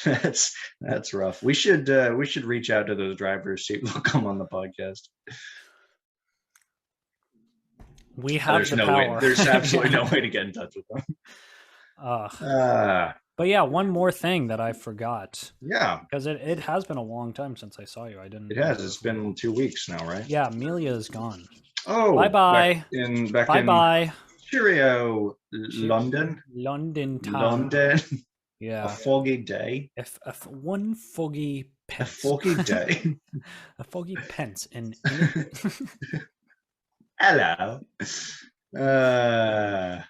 that's rough. We should reach out to those drivers, see if they'll come on the podcast. We have There's the no power. way. There's absolutely no way to get in touch with them. But yeah, one more thing that I forgot, Yeah, because it has been a long time since I saw you. I didn't. it has. It's been 2 weeks now, right? Yeah, Amelia is gone. Oh, Bye-bye. Back in Bye. Cheerio, London. London town. London. Yeah. A foggy day. One foggy A pence. foggy day. A foggy pence. And Hello. no,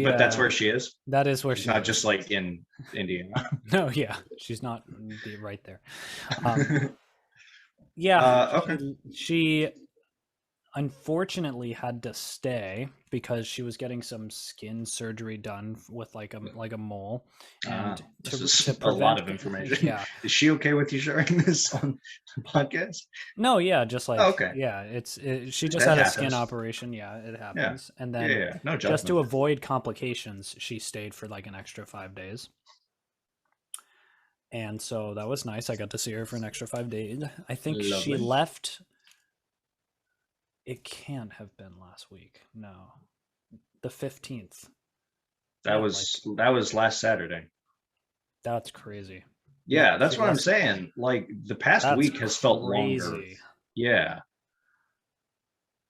But that's where she is. that is where She's she not is. just like in Indiana. No, yeah, she's not right there. Yeah, Okay. she unfortunately had to stay because she was getting some skin surgery done with like a mole, and This to is a prevent, lot of information. Yeah. Is she okay with you sharing this on the podcast? No, yeah, just like, okay. Yeah, she just That had a skin happens. operation. Yeah, it happens. And then Yeah. No judgment. just to avoid complications, she stayed for like an extra 5 days. And so that was nice. I got to see her for an extra 5 days. I think she Lovely. left. It can't have been last week. No, the 15th. That was last Saturday. That's crazy. Yeah, that's what I'm that's- saying. Like the past That's week has felt longer. crazy. Yeah.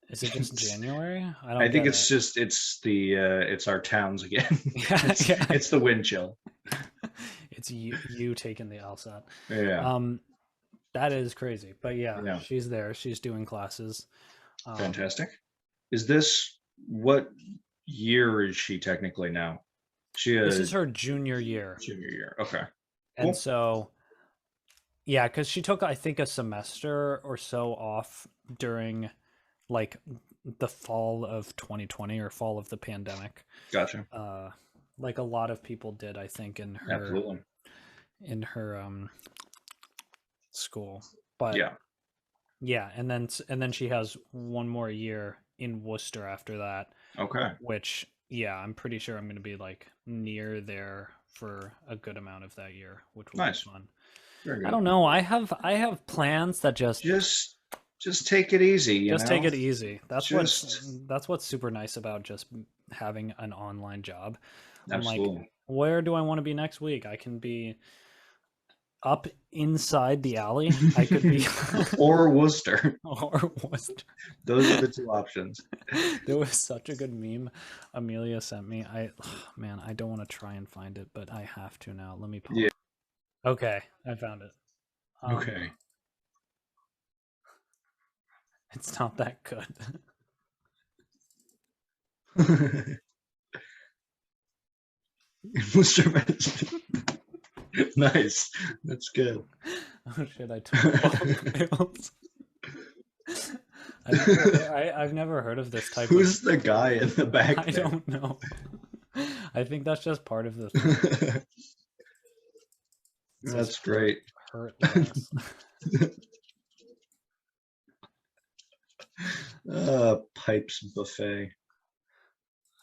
Is it just January? I don't. I think get it's it. just it's our towns again. Yeah, it's, yeah. it's the wind chill. It's you taking the LSAT. Yeah. That is crazy. But yeah, Yeah. she's there. She's doing classes. Fantastic. Is this what year is she technically now? She This is is her junior year. junior year. Okay. And Cool. so, yeah, because she took, I think, a semester or so off during like the fall of 2020 or fall of the pandemic. Gotcha. Like a lot of people did, I think, in her Absolutely. School. But Yeah. and then she has one more year in Worcester after that, Okay. which I'm pretty sure I'm going to be like near there for a good amount of that year, which will Nice. be fun. Very good. I don't know. I have plans that just take it easy. You just know? take it easy. That's Just- what's super nice about just having an online job. I'm Absolutely. like, where do I want to be next week? I can be up inside the alley. I could be Or Worcester. or Worcester. Those are the two options. There was such a good meme Amelia sent me. Man, I don't want to try and find it, but I have to now. Let me pause. Yeah. Okay, I found it. Okay. It's not that good. Worcester. Nice. That's good. Oh shit, I took all the rails. I've never heard of this type Who's the guy in the back I there? don't know. I think that's just part of the thing. That's great. Hurt less. Pipes buffet.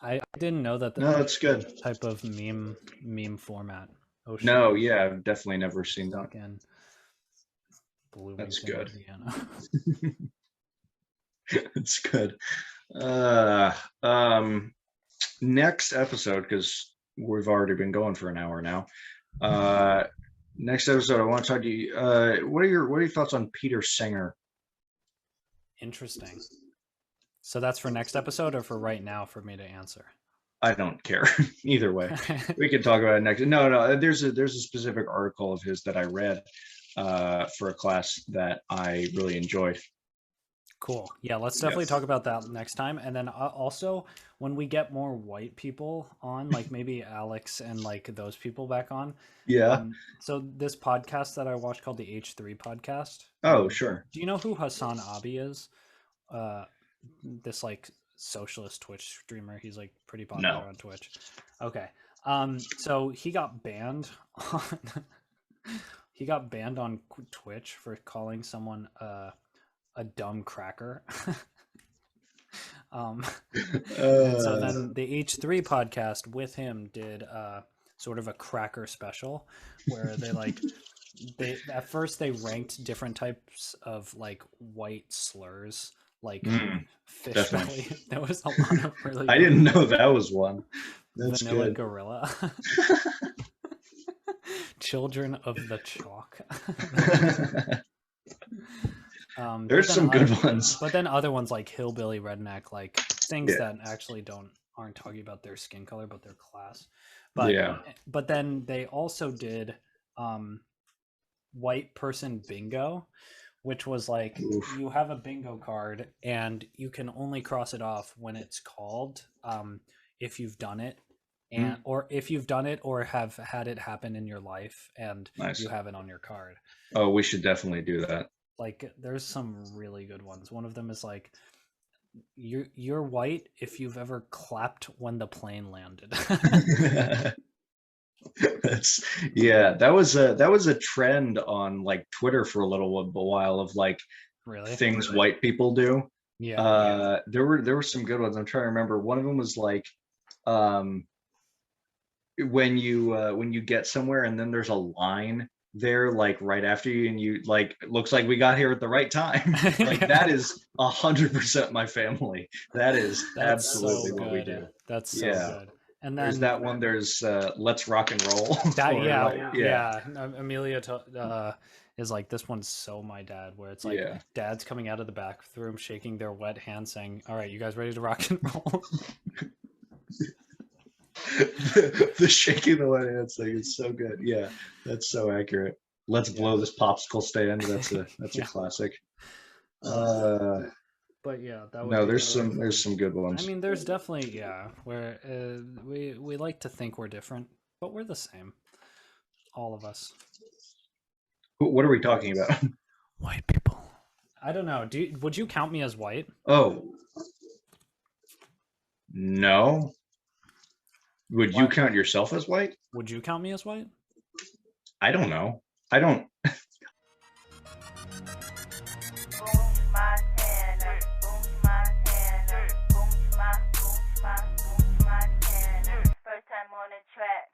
I didn't know that No, that's good. type of meme format. Oh, No, yeah, I've definitely never seen that. Again. That's good. Indiana. It's good. Next episode, because we've already been going for an hour now. Next episode, I want to talk to you. What are your thoughts on Peter Singer? Interesting. So that's for next episode or for right now for me to answer? I don't care. Either way, we can talk about it next. No. There's a specific article of his that I read for a class that I really enjoyed. Cool. Yeah, let's definitely talk about that next time. And then also when we get more white people on, like maybe Alex and like those people back on. Yeah. So this podcast that I watched called the H3 podcast. Oh, sure. Do you know who Hassan Abi is? This like socialist Twitch streamer. He's like pretty popular on Twitch. Okay. So he got banned on Twitch for calling someone a dumb cracker. And so then the H3 podcast with him did sort of a cracker special where they at first they ranked different types of like white slurs, like fish definitely. belly. There was a lot of really I didn't know that was one. That's vanilla good. gorilla. Children of the chalk. There's some good ones. But then other ones like hillbilly redneck, like things that actually aren't talking about their skin color but their class. But then they also did white person bingo, which was like you have a bingo card and you can only cross it off when it's called if you've done it. And or if you've done it or have had it happen in your life and you have it on your card. Oh, we should definitely do that. Like there's some really good ones. One of them is like you're white if you've ever clapped when the plane landed. That was a trend on like Twitter for a little while of like things white people do. There were some good ones. I'm trying to remember. One of them was like when you get somewhere and then there's a line there like right after you and you like looks like we got here at the right time. Like that is 100% my family. That's absolutely what we do. That's so good. And then there's that one. There's let's rock and roll. Amelia is like, this one's so my dad, where it's like dad's coming out of the bathroom shaking their wet hand saying, all right, you guys ready to rock and roll? The shaking the wet hand thing is so good. Yeah, that's so accurate. Let's blow this popsicle stand. That's a classic. But yeah, that would there's some good ones. I mean, there's definitely where we like to think we're different, but we're the same, all of us. What are we talking about? White people. I don't know. Would you count me as white? Oh, no. Would you count yourself as white? Would you count me as white? I don't know. I don't. First time on the track.